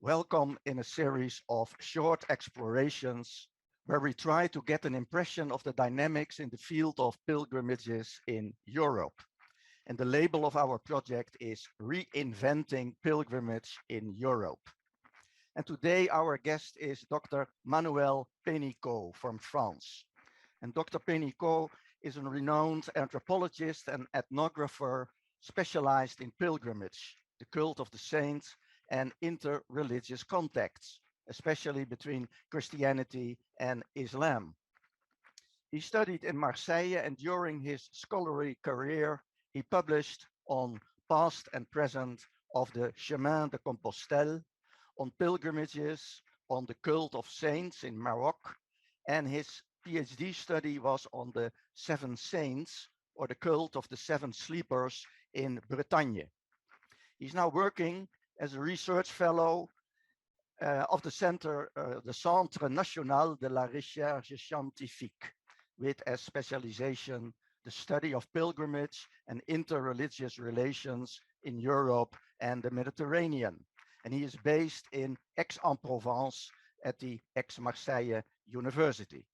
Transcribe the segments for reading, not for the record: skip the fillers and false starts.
Welcome in a series of short explorations where we try to get an impression of the dynamics in the field of pilgrimages in Europe. And the label of our project is Reinventing Pilgrimage in Europe. And today our guest is Dr. Manoël Pénicaud from France. And Dr. Pénicaud is a renowned anthropologist and ethnographer specialized in pilgrimage, the cult of the saints, and inter-religious contacts, especially between Christianity and Islam. He studied in Marseille, and during his scholarly career, he published on past and present of the Chemin de Compostela, on pilgrimages, on the cult of saints in Morocco, and his PhD study was on the seven saints, or the cult of the seven sleepers in Bretagne. He's now working as a research fellow of the Centre National de la Recherche Scientifique, with as specialization the study of pilgrimage and interreligious relations in Europe and the Mediterranean. And he is based in Aix-en-Provence at the Aix-Marseille University.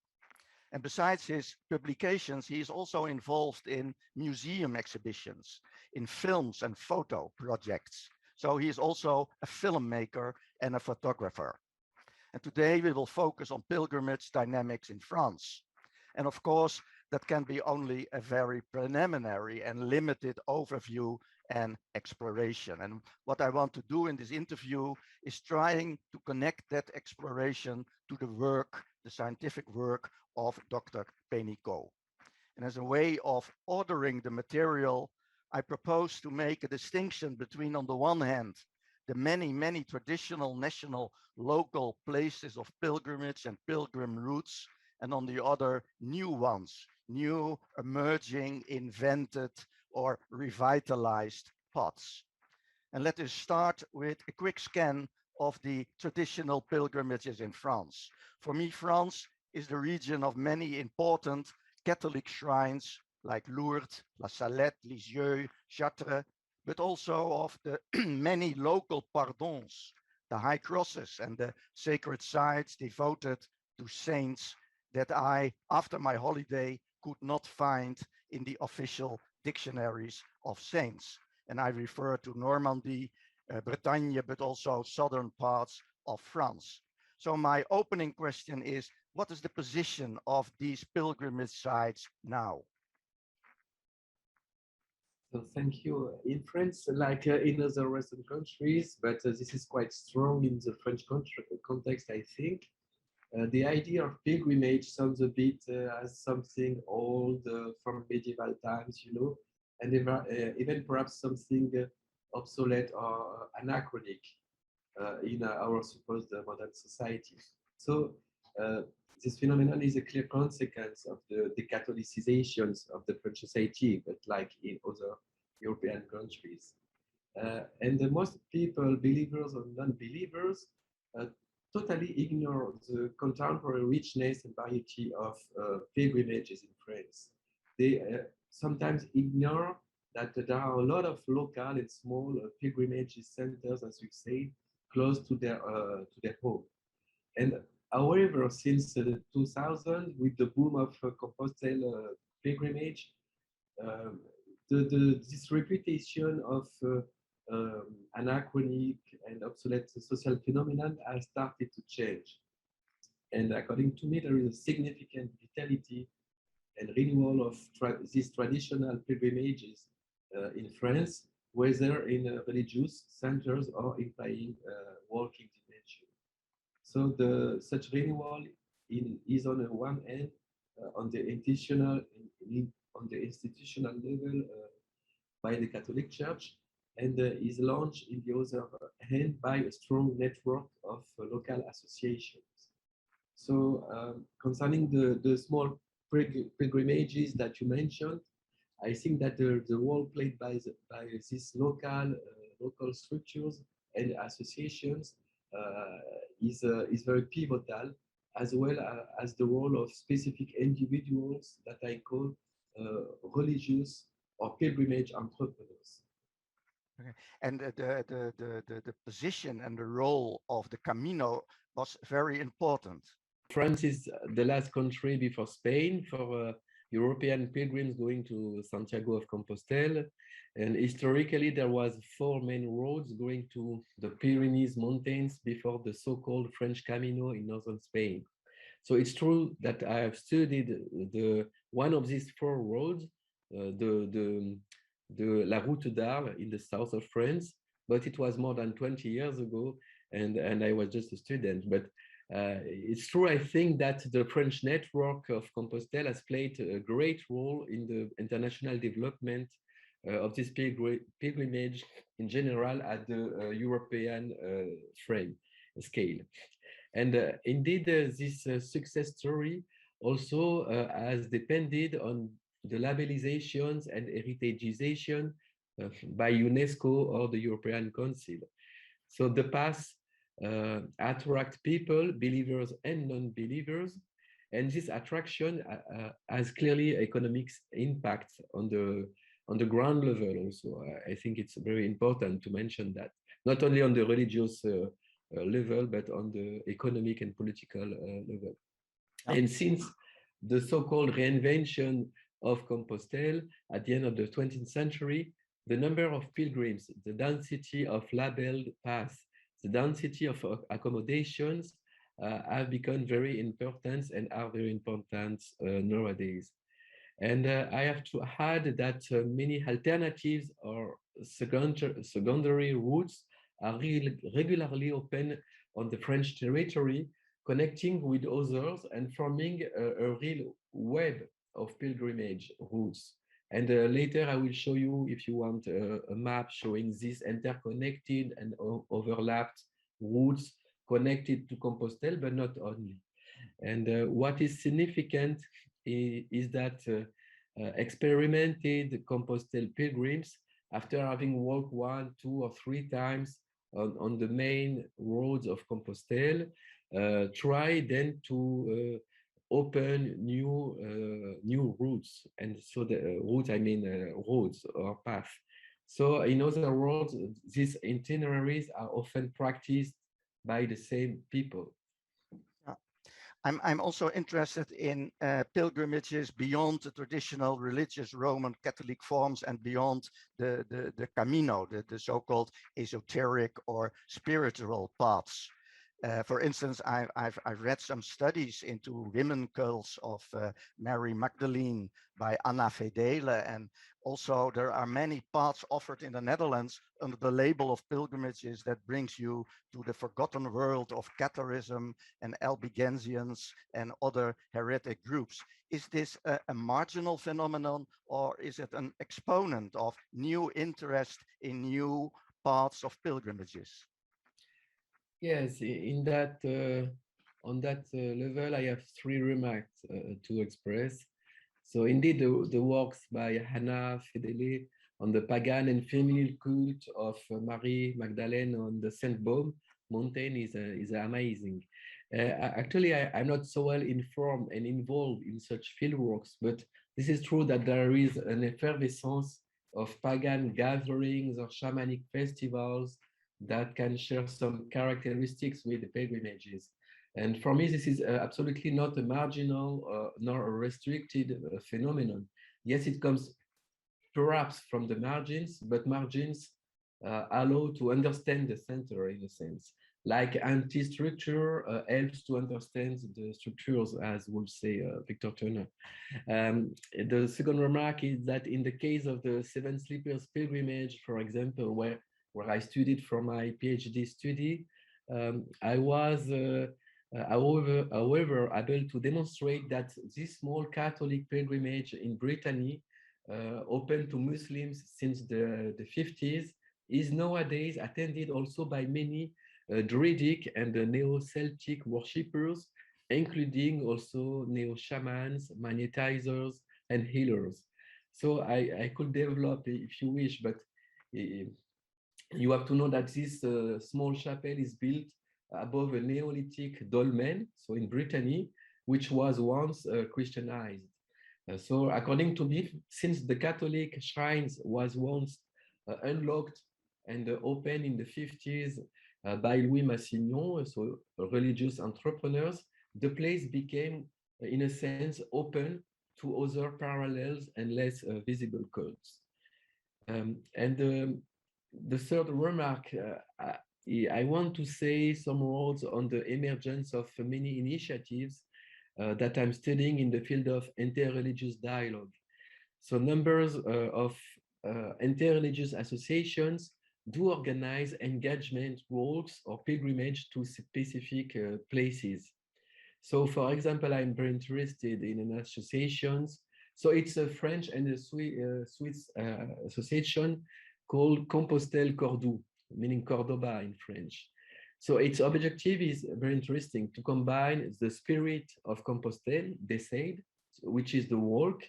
And besides his publications, he is also involved in museum exhibitions, in films and photo projects. So he is also a filmmaker and a photographer. And today we will focus on pilgrimage dynamics in France. And of course, that can be only a very preliminary and limited overview and exploration. And what I want to do in this interview is trying to connect that exploration to the work, the scientific work of Dr. Pénicaud. And as a way of ordering the material, I propose to make a distinction between, on the one hand, the many traditional, national, local places of pilgrimage and pilgrim routes, and on the other, new ones, new, emerging, invented, or revitalized paths. And let us start with a quick scan of the traditional pilgrimages in France. For me, France is the region of many important Catholic shrines like Lourdes, La Salette, Lisieux, Chartres, but also of the many local pardons, the high crosses and the sacred sites devoted to saints that I, after my holiday, could not find in the official dictionaries of saints. And I refer to Normandy, Bretagne, but also southern parts of France. So my opening question is, what is the position of these pilgrimage sites now? So thank you. In France, like in other Western countries, but this is quite strong in the French context, I think. The idea of pilgrimage sounds a bit as something old from medieval times, you know, and even perhaps something obsolete or anachronic in our supposed modern society. So this phenomenon is a clear consequence of the Catholicizations of the French society, but like in other European countries. And the most people, believers or non-believers, totally ignore the contemporary richness and variety of pilgrimages in France. They sometimes ignore that there are a lot of local and small pilgrimage centers, as we say, close to their home. And however, since 2000, with the boom of Compostela pilgrimage, this reputation of anachronic and obsolete social phenomenon has started to change. And according to me, there is a significant vitality and renewal of these traditional pilgrimages in France, whether in religious centers or in playing walking dimension. So such renewal is on the one hand on the institutional level by the Catholic Church, and is launched in the other hand by a strong network of local associations. So concerning the small pilgrimages that you mentioned, I think that the role played by these local structures and associations is very pivotal, as well as the role of specific individuals that I call religious or pilgrimage entrepreneurs. Okay. And the position and the role of the Camino was very important. France is the last country before Spain for European pilgrims going to Santiago of Compostela. And historically, there was four main roads going to the Pyrenees mountains before the so-called French Camino in northern Spain. So it's true that I have studied the one of these four roads, the La Route d'Arles in the south of France, but it was more than 20 years ago, and I was just a student. But it's true, I think that the French network of Compostela has played a great role in the international development of this pilgrimage in general at the European frame scale. And indeed, this success story also has depended on the labellizations and heritagization by UNESCO or the European Council. So the path attract people, believers and non-believers, and this attraction has clearly economic impact on the ground level also. I think it's very important to mention that, not only on the religious level, but on the economic and political level. Yeah. And since the so-called reinvention of Compostela at the end of the 20th century, the number of pilgrims, the density of labeled paths, the density of accommodations have become very important and are very important nowadays. And I have to add that many alternatives or secondary routes are regularly open on the French territory, connecting with others and forming a real web of pilgrimage routes. And later I will show you, if you want, a map showing these interconnected and overlapped routes connected to Compostela, but not only. And what is significant is that experimented Compostela pilgrims, after having walked 1, 2, or 3 times on the main roads of Compostela, try then to open new routes. And so the routes, I mean roads or path. So in other words, these itineraries are often practiced by the same people. I'm also interested in pilgrimages beyond the traditional religious Roman Catholic forms and beyond the Camino, the so-called esoteric or spiritual paths. For instance, I've read some studies into women cults of Mary Magdalene by Anna Vedele, and also there are many paths offered in the Netherlands under the label of pilgrimages that brings you to the forgotten world of Catharism and Albigensians and other heretic groups. Is this a marginal phenomenon, or is it an exponent of new interest in new paths of pilgrimages? Yes, in that on that level, I have 3 remarks to express. So indeed, the works by Anna Vedele on the pagan and feminine cult of Mary Magdalene on the Saint Baume mountain is amazing. Actually, I'm not so well informed and involved in such fieldworks, but this is true that there is an effervescence of pagan gatherings or shamanic festivals that can share some characteristics with the pilgrimages. And for me, this is absolutely not a marginal nor a restricted phenomenon. Yes, it comes perhaps from the margins, but margins allow to understand the center in a sense. Like anti-structure helps to understand the structures, as would say Victor Turner. The second remark is that in the case of the Seven Sleepers pilgrimage, for example, where I studied for my PhD study, I was, however, able to demonstrate that this small Catholic pilgrimage in Brittany, open to Muslims since the 50s, is nowadays attended also by many Druidic and Neo-Celtic worshippers, including also neo-shamans, magnetizers, and healers. So I could develop if you wish, but you have to know that this small chapel is built above a Neolithic dolmen, so in Brittany, which was once Christianized. So according to me, since the Catholic shrines was once unlocked and opened in the 50s by Louis Massignon, so religious entrepreneurs. The place became, in a sense, open to other parallels and less visible cults. The third remark, I want to say some words on the emergence of many initiatives that I'm studying in the field of interreligious dialogue. So numbers of interreligious associations do organize engagement walks or pilgrimage to specific places. So for example, I'm very interested in an associations. So it's a French and a Swiss association called Compostelle Cordoue, meaning Cordoba in French. So its objective is very interesting, to combine the spirit of Compostelle, they said, which is the walk,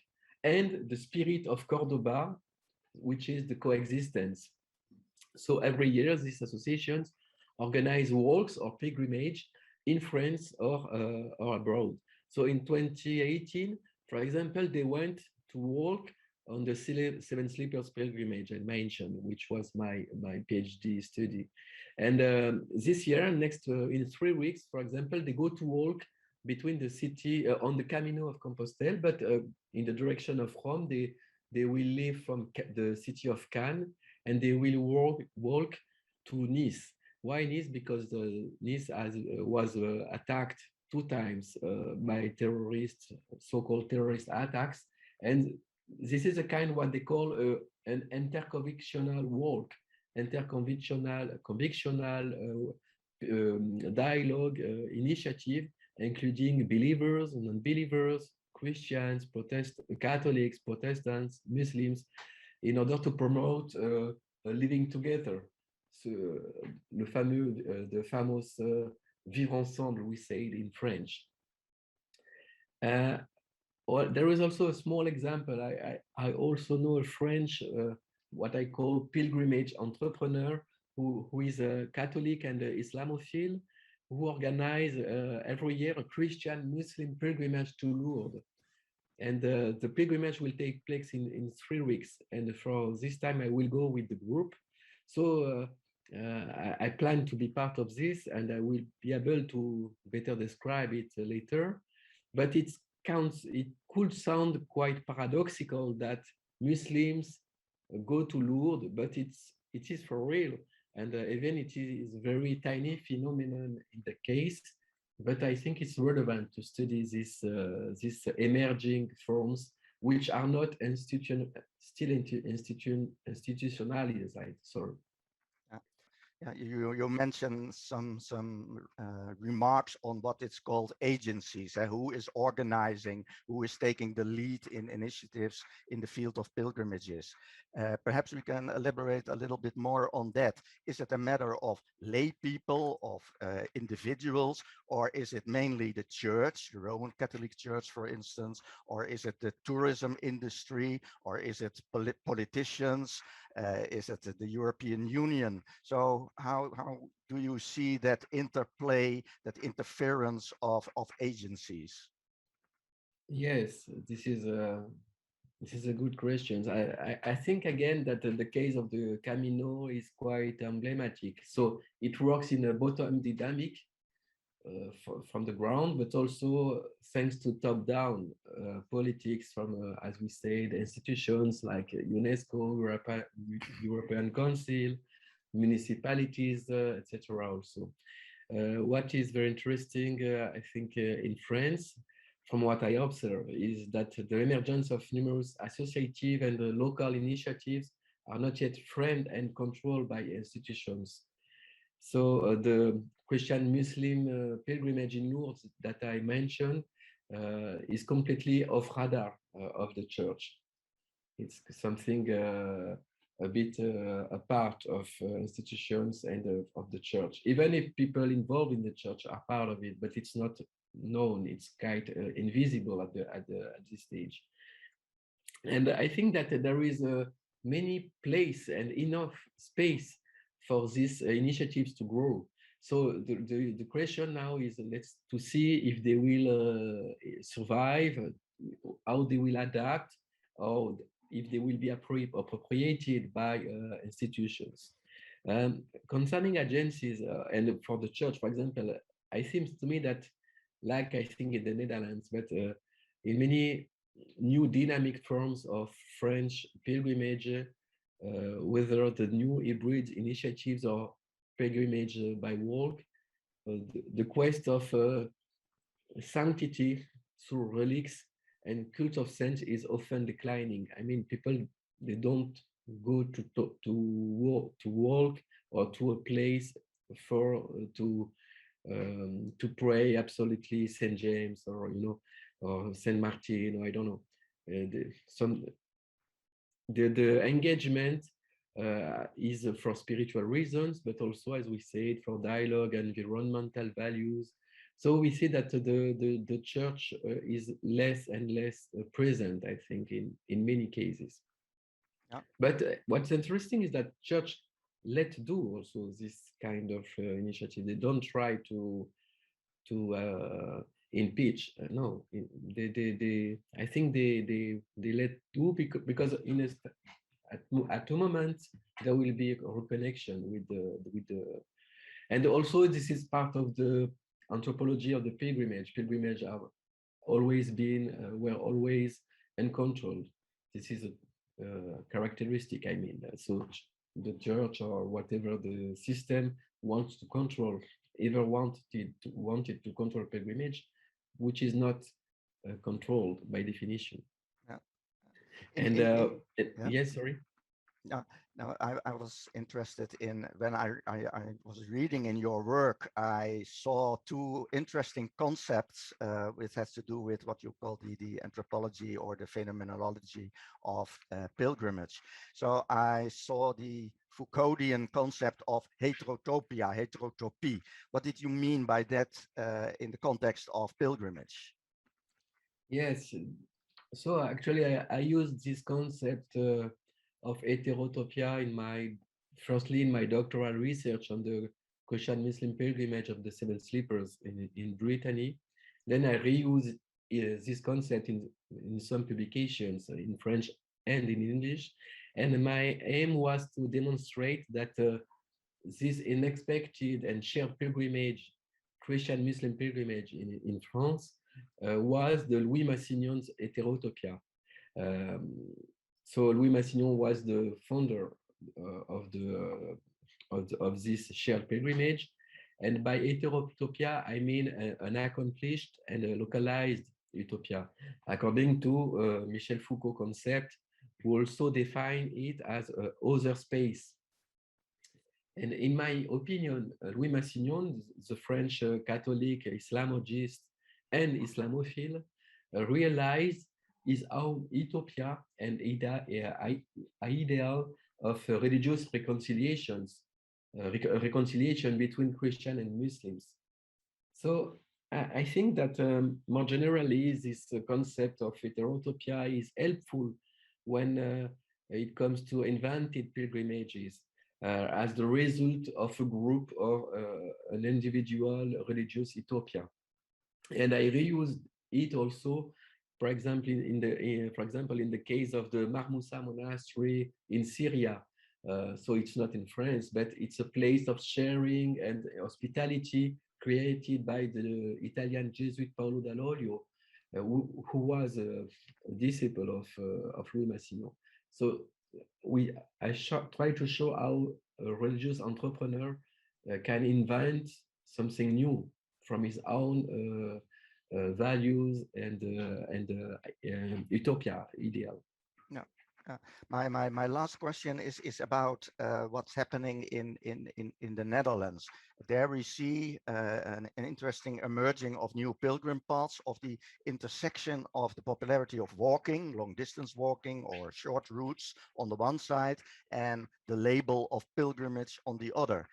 and the spirit of Cordoba, which is the coexistence. So every year, these associations organize walks or pilgrimage in France or abroad. So in 2018, for example, they went to walk on the Seven Sleepers pilgrimage I mentioned, which was my PhD study. And this year, in 3 weeks, for example, they go to walk between the city on the Camino of Compostela, but in the direction of Rome, they will leave from the city of Cannes and they will walk to Nice. Why Nice? Because Nice was attacked 2 times by terrorists, so-called terrorist attacks. And this is a kind what they call an interconvictional walk, interconvictional dialogue initiative, including believers, non-believers, Christians, Catholics, Protestants, Muslims, in order to promote living together. The famous vivre ensemble, we say it in French. Well, there is also a small example. I also know a French, what I call pilgrimage entrepreneur, who is a Catholic and an Islamophile, who organize every year a Christian Muslim pilgrimage to Lourdes. And the pilgrimage will take place in 3 weeks. And for this time, I will go with the group. So I plan to be part of this, and I will be able to better describe it later. But it could sound quite paradoxical that Muslims go to Lourdes, but it is for real. And even it is a very tiny phenomenon in the case, but I think it's relevant to study these emerging forms, which are not institutionalized. Sorry. Yeah, you mentioned some remarks on what it's called agencies, who is organizing, who is taking the lead in initiatives in the field of pilgrimages. Perhaps we can elaborate a little bit more on that. Is it a matter of lay people, of individuals, or is it mainly the church, the Roman Catholic Church, for instance, or is it the tourism industry, or is it politicians? Is it the European Union? So how do you see that interplay, that interference of agencies? Yes, this is a good question. I think again that the case of the Camino is quite emblematic. So it works in a bottom dynamic from the ground, but also thanks to top-down politics from, as we said, institutions like UNESCO, European Council, municipalities, etc. Also, what is very interesting, I think, in France, from what I observe, is that the emergence of numerous associative and local initiatives are not yet framed and controlled by institutions. So the Christian-Muslim pilgrimage in Lourdes that I mentioned is completely off radar of the church. It's something a bit a part of institutions and of the church. Even if people involved in the church are part of it, but it's not known. It's quite invisible at this stage. And I think that there is many place and enough space for these initiatives to grow. So the question now is to see if they will survive, how they will adapt, or if they will be appropriated by institutions. Concerning agencies and for the church, for example, it seems to me that, like I think in the Netherlands, but in many new dynamic forms of French pilgrimage, whether the new hybrid initiatives or pilgrimage by walk, the quest of sanctity through relics and cult of saints is often declining. I mean, people, they don't go to walk or to a place for to pray absolutely Saint James, or or Saint Martin, or I don't know. The engagement is for spiritual reasons, but also, as we said, for dialogue and environmental values. So we see that the church is less and less present, I think, in many cases. Yeah. But what's interesting is that church let do also this kind of initiative. They don't try to impeach. No, they I think they let do, because at a moment there will be a reconnection with the and also this is part of the anthropology of the pilgrimage. Pilgrimage have always been were always uncontrolled. This is a characteristic. I mean, so the church or whatever the system wants to control, either wanted to control pilgrimage, which is not controlled by definition. Yeah. And Yeah. yes, sorry. Now, I was interested in, when I was reading in your work, I saw two interesting concepts which has to do with what you call the anthropology or the phenomenology of pilgrimage. So I saw the Foucauldian concept of heterotopy. What did you mean by that in the context of pilgrimage? Yes. So actually, I used this concept of heterotopia firstly in my doctoral research on the Christian Muslim pilgrimage of the Seven Sleepers in Brittany. Then I reused this concept in some publications in French and in English. And my aim was to demonstrate that this unexpected and shared pilgrimage, Christian Muslim pilgrimage in France, was the Louis Massignon's heterotopia. Um, so Louis Massignon was the founder of this shared pilgrimage, and by heterotopia I mean an accomplished and a localized utopia, according to Michel Foucault concept, who also define it as a other space. And in my opinion, Louis Massignon, the French Catholic Islamologist and Islamophile, realized his own utopia and ideal of religious reconciliations, reconciliation between Christian and Muslims. So I think that more generally, this concept of heterotopia is helpful when it comes to invented pilgrimages as the result of a group or an individual religious utopia. And I reused it also, for example, in the case of the Marmoussa monastery in Syria. So it's not in France, but it's a place of sharing and hospitality created by the Italian Jesuit Paolo Dall'Olio, who was a disciple of Louis Massignon. So I try to show how a religious entrepreneur can invent something new from his own values and utopia ideal. No. My last question is about what's happening in the Netherlands. There we see an interesting emerging of new pilgrim paths, of the intersection of the popularity of walking, long distance walking or short routes on the one side, and the label of pilgrimage on the other.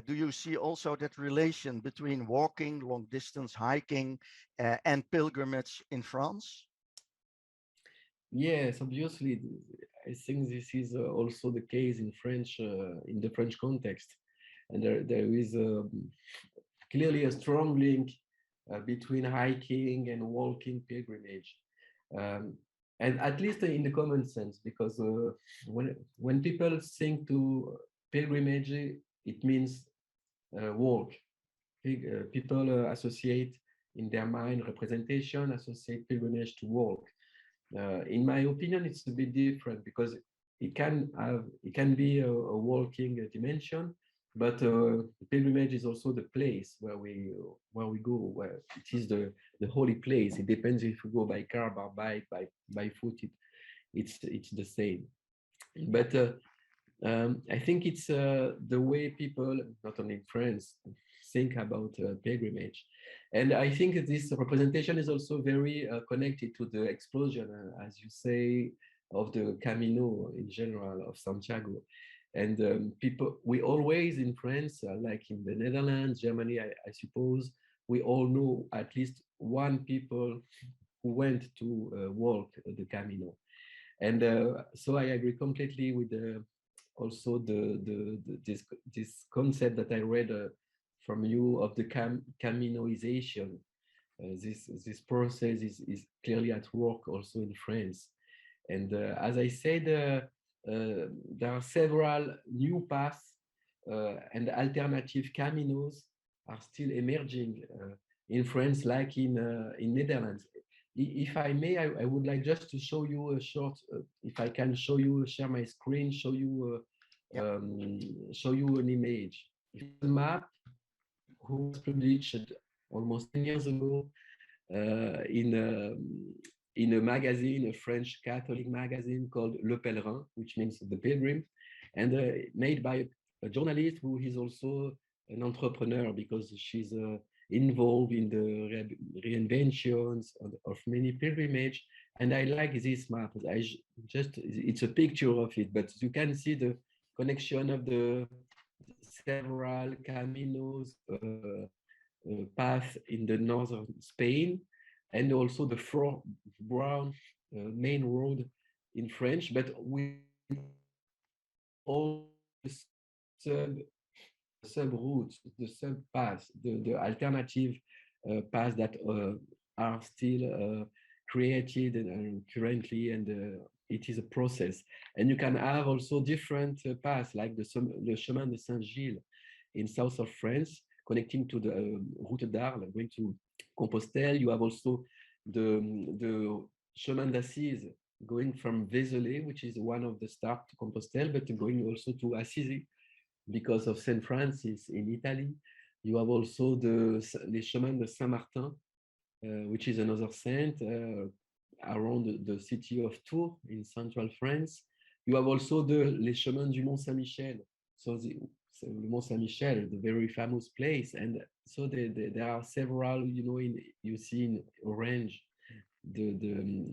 Do you see also that relation between walking, long distance hiking, and pilgrimage in France? Yes, obviously, I think this is also the case in the French context, and there is clearly a strong link between hiking and walking pilgrimage, and at least in the common sense, because when people think to pilgrimage, it means walk. People associate in their mind representation, associate pilgrimage to walk. In my opinion, it's a bit different because it can be a walking dimension, but pilgrimage is also the place where we go, where it is the holy place. It depends if we go by car, by bike, by foot. It's the same. But I think it's the way people, not only in France, think about pilgrimage. And I think this representation is also very connected to the explosion, as you say, of the Camino in general, of Santiago. And people, we always in France, like in the Netherlands, Germany, I suppose, we all know at least one people who went to walk the Camino. And so I agree completely with also this concept that I read from you of the Caminoization. This process is clearly at work also in France. And as I said, there are several new paths and alternative caminos are still emerging in France, like in Netherlands. If I may, I would like just to show you a short, if I can show you, share my screen, show you an image. It's a map who was published almost 10 years ago in a magazine, a French Catholic magazine called Le Pèlerin, which means the pilgrim, and made by a journalist who is also an entrepreneur because she's involved in the reinventions of many pilgrimage. And I like this map. It's a picture of it, but you can see the connection of the several caminos path in the northern Spain, and also the four brown main road in French, but with all sub routes, the sub paths, the alternative paths that are still created and currently, and it is a process. And you can have also different paths, like the Chemin de Saint-Gilles in south of France, connecting to the Route d'Arles, going to Compostela. You have also the Chemin d'Assise going from Vézelay, which is one of the start to Compostela, but going also to Assisi because of Saint Francis in Italy. You have also les Chemins de Saint-Martin, which is another saint around the city of Tours in central France. You have also les Chemins du Mont Saint-Michel. So the Mont Saint-Michel, the very famous place. And so there are several, you see in orange, the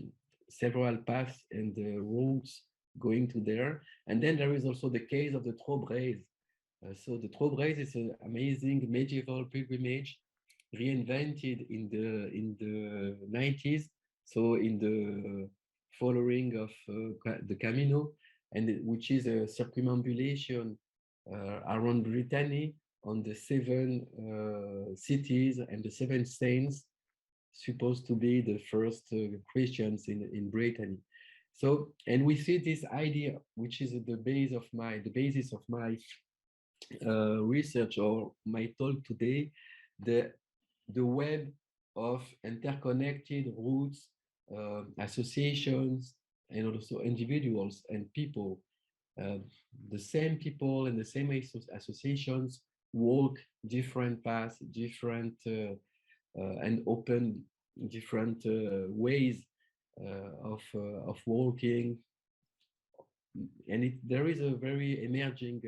several paths and the routes going to there. And then there is also the case of the Trobrez. So the Trobrez is an amazing medieval pilgrimage reinvented in the 90s. So in the following of the Camino, and which is a circumambulation around Brittany on the 7 cities and the 7 saints supposed to be the first Christians in Brittany. So, and we see this idea, which is the basis of my research or my talk today, the web of interconnected routes, associations, and also individuals and people. The same people and the same associations walk different paths, different and open different ways of walking, and there is a very emerging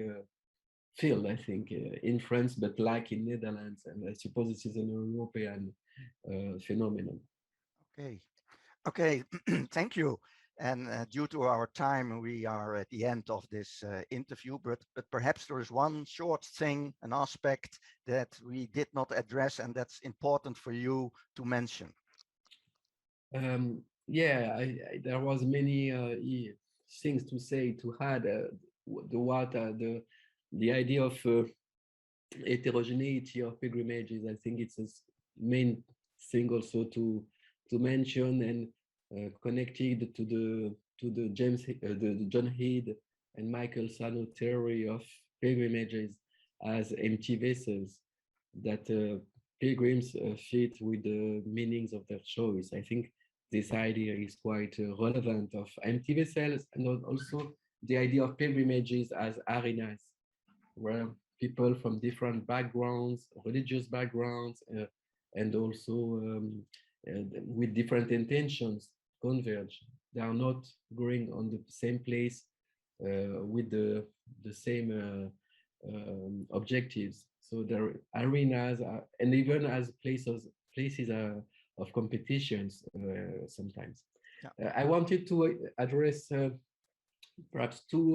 field, I think, in France, but like in Netherlands, and I suppose this is an European phenomenon. Okay, thank you. And due to our time, we are at the end of this interview, but perhaps there is one short thing, an aspect that we did not address and that's important for you to mention. Yeah, there was many things to say, to add, the idea of heterogeneity of pilgrimages. I think it's a main thing also to mention, and connected to the John Head and Michael Sano theory of pilgrimages as empty vessels that pilgrims fit with the meanings of their choice. I think this idea is quite relevant of empty vessels, and also the idea of pilgrimages as arenas, where people from different backgrounds, religious backgrounds, and also with different intentions converge. They are not going on the same place with the same objectives. So there are arenas and even as places of competitions sometimes. Yeah. I wanted to address perhaps two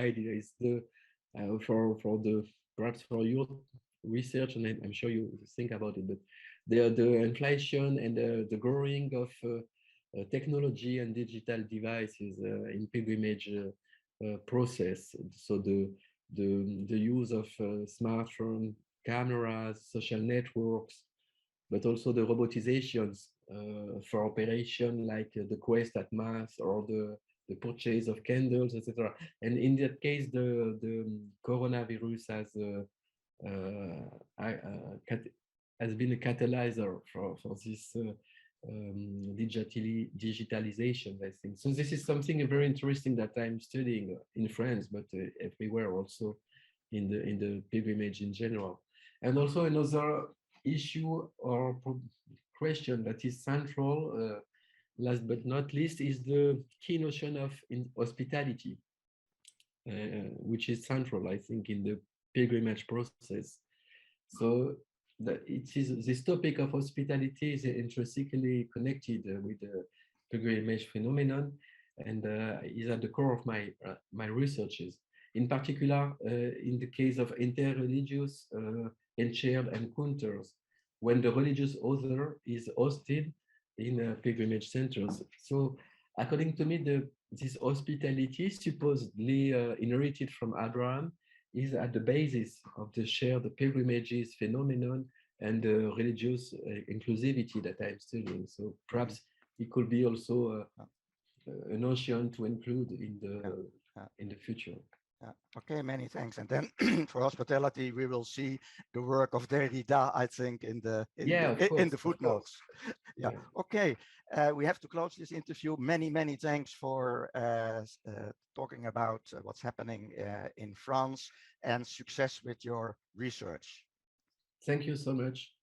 ideas. For the perhaps for your research, and I'm sure you think about it, but the inflation and the growing of technology and digital devices in pilgrimage process. So the use of smartphone cameras, social networks, but also the robotizations for operation like the quest at Mass or the purchase of candles, etc. And in that case, the coronavirus has been a catalyzer for this digitalization, I think. So this is something very interesting that I'm studying in France, but everywhere also in the pilgrimage in general. And also another issue or question that is central, last but not least, is the key notion of hospitality, which is central, I think, in the pilgrimage process. So this topic of hospitality is intrinsically connected with the pilgrimage phenomenon, and is at the core of my researches. In particular, in the case of interreligious and shared encounters, when the religious author is hosted in pilgrimage centers. So, according to me, this hospitality, supposedly inherited from Abraham, is at the basis of the shared pilgrimages phenomenon and the religious inclusivity that I'm studying. So perhaps it could be also a notion to include in the future. Okay, many thanks. And then for hospitality, we will see the work of Derrida, I think, in the footnotes. Yeah. Okay. We have to close this interview. Many thanks for talking about what's happening in France, and success with your research. Thank you so much.